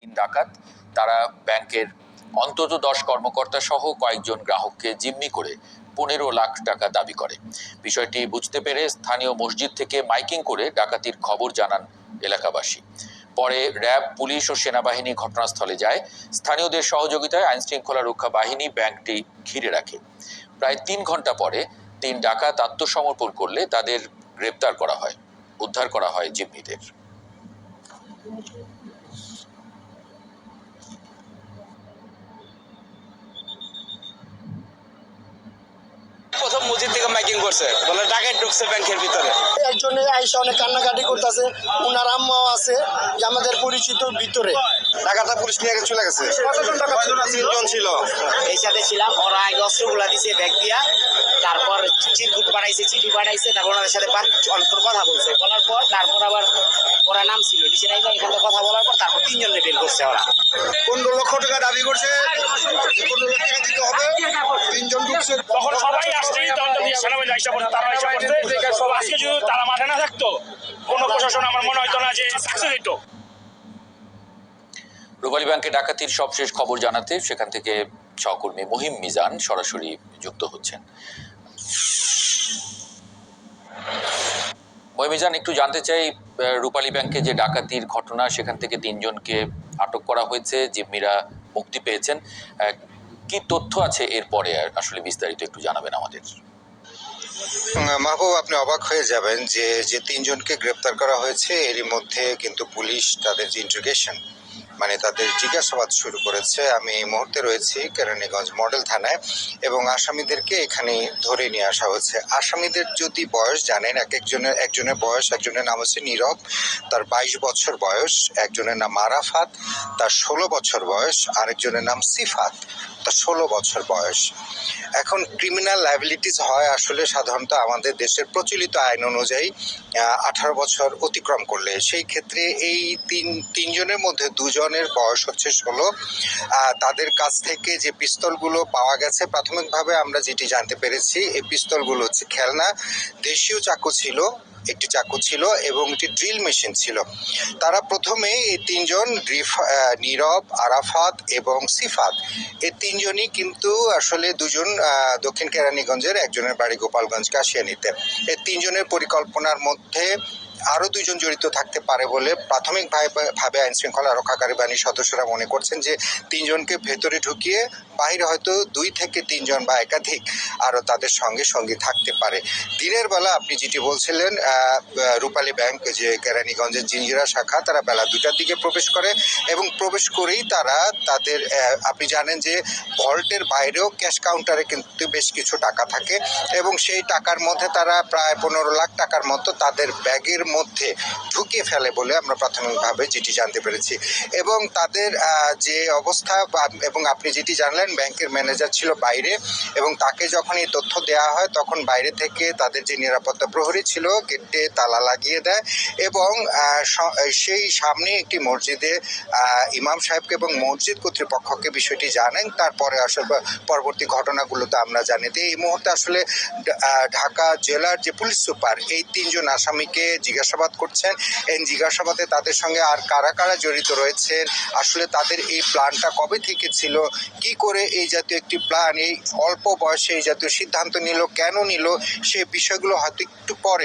ডাকাত তারা ব্যাংকের অন্তত 10 কর্মকর্তা সহ কয়েকজন গ্রাহককে জিম্মি করে 15 লাখ টাকা দাবি করে। বিষয়টি বুঝতে পেরে স্থানীয় মসজিদ থেকে মাইকিং করে ডাকাতির খবর জানান এলাকাবাসী। পরে র্যাব, পুলিশ ও সেনাবাহিনী ঘটনাস্থলে যায়। স্থানীয়দের সহযোগিতায় আইনশৃঙ্খলা রক্ষা বাহিনী ব্যাংকটি ঘিরে রাখে। প্রায় 3 ঘন্টা পরে 3 ডাকাত আত্মসমর্পণ করলে তাদের গ্রেপ্তার করা হয়। উদ্ধার করা হয় জিম্মিদের। প্রথম মসজিদ থেকে মাইকিং করছে, বলে ডাকাত ঢুকছে ব্যাংকের ভিতরে। একজন আইসা অনেক কান্নাকাটি করতেছে, উনার আম্মাও আছে যে আমাদের পরিচিত ভিতরে। ডাকাতরা পুলিশ নিয়ে চলে গেছে। 3 জন ছিল, এই সাথে ছিলাম। ওরা আগে অস্ত্রগুলা দিছে ব্যাগ দিয়া, তারপর চিঠি পাঠাইছে, তারপর ওনাদের সাথে অনেক কথা বলছে। বলার পর তারপর আবার ওরা নাম ছিল নিচে নাইবা, এখানে কথা বলার পর তারপর 3 জনকে বের করছে ওরা। 15 লক্ষ টাকা দাবি করছে, 15 লাখ টাকা দিতে হবে। 3 জন ঢুকছে, তখন সবাই আসছে, সেনাবাহিনী আইসা করছে, তারা আইসা করছে। আজকে যদি তারা মাঠে না থাকতো, কোনো প্রশাসন আমার মনে হয়তো না যে সাকসেস হইতো। রূপালী ব্যাংকে ডাকাতির সবশেষ খবর জানাতে সেখান থেকে সহকর্মী মহিম মিজান সরাসরি যুক্ত হচ্ছেন। মহিম মিজান, একটু জানতে চাই, রূপালী ব্যাংকে যে ডাকাতির ঘটনা, সেখান থেকে 3 জনকে আটক করা হয়েছে, জিম্মিরা মুক্তি পেয়েছেন। কি তথ্য আছে এরপরে, আসলে বিস্তারিত একটু জানাবেন আমাদের। মাহবুব, আপনি অবাক হয়ে যাবেন যে 3 জনকে গ্রেপ্তার করা হয়েছে, এরই মধ্যে কিন্তু পুলিশ তাদের যে ইন্টারোগেশন, মানে তাদের জিজ্ঞাসাবাদ শুরু করেছে। আমি এই মুহূর্তে রয়েছি কেরানীগঞ্জ মডেল থানায় এবং আসামিদেরকে এখানে ধরে নিয়ে আসা হচ্ছে। আসামিদের যদি বয়স জানেন, একজনের বয়স, একজনের নাম হচ্ছে নীরব, তার 22 বছর বয়স, একজনের নাম আরাফাত, তার 16 বছর বয়স, আরেকজনের নাম সিফাত, তার 16 বছর বয়স। এখন ক্রিমিনাল লায়াবিলিটিস হয় আসলে সাধারণত আমাদের দেশের প্রচলিত আইন অনুযায়ী 18 বছর অতিক্রম করলে। সেই ক্ষেত্রে এই তিন জনের মধ্যে 2 জনের বয়স হচ্ছে 16। তাদের কাছ থেকে যে পিস্তলগুলো পাওয়া গেছে, প্রাথমিকভাবে আমরা যেটি জানতে পেরেছি, এই পিস্তলগুলো হচ্ছে খেলনা। দেশীয় চাকু ছিল, একটি চাকু ছিল এবং একটি ড্রিল মেশিন ছিল। তারা প্রথমে এই 3 জন, নীরব, আরাফাত এবং সিফাত, এই 3 জনই কিন্তু আসলে 2 জন দক্ষিণ কেরানীগঞ্জের, একজনের বাড়ি গোপালগঞ্জ কাশিয়ানীতে। এই 3 জনের পরিকল্পনার মধ্যে আরও 2 জন জড়িত থাকতে পারে বলে প্রাথমিকভাবে আইন শৃঙ্খলা রক্ষাকারী বাহিনীর সদস্যরা মনে করছেন যে 3 জনকে ভেতরে ঢুকিয়ে বাইরে হয়তো 2 থেকে 3 জন বা একাধিক আরও তাদের সঙ্গে সঙ্গী থাকতে পারে। দিনের বেলা আপনি যেটি বলছিলেন, রূপালী ব্যাংক যে কেরানীগঞ্জের জিঞ্জিরা শাখা, তারা বেলা 2টার দিকে প্রবেশ করে এবং প্রবেশ করেই তারা তাদের, আপনি জানেন যে ভল্টের বাইরেও ক্যাশ কাউন্টারে কিন্তু বেশ কিছু টাকা থাকে এবং সেই টাকার মধ্যে তারা প্রায় 15 লাখ টাকার মতো তাদের ব্যাগের মধ্যে ঢুকিয়ে ফেলে বলে আমরা প্রাথমিকভাবে যেটি জানতে পেরেছি। এবং তাদের যে অবস্থা, এবং আপনি যেটি জানলেন, ব্যাংকের ম্যানেজার ছিল বাইরে এবং তাকে যখন এই তথ্য দেওয়া হয় তখন বাইরে থেকে তাদের যে নিরাপত্তা প্রহরী ছিল গেটে তালা লাগিয়ে দেয় এবং সেই সামনে একটি মসজিদে ইমাম সাহেবকে এবং মসজিদ কর্তৃপক্ষকে বিষয়টি জানেন। তারপরে আসলে পরবর্তী ঘটনাগুলোতে আমরা জানি। এই মুহূর্তে আসলে ঢাকা জেলার যে পুলিশ সুপার এই 3 জন আসামিকে জিজ্ঞাসাবাদ করছেন। এই জিজ্ঞাসাবাদে তাদের সঙ্গে আর কারা কারা জড়িত রয়েছেন, আসলে তাদের এই প্ল্যানটা কবে থেকে ছিল, কি করে এই জাতীয় একটি প্ল্যান এই অল্প বয়সে এই জাতীয় সিদ্ধান্ত নিল, কেন নিল, সেই বিষয়গুলো হয়তো একটু পরে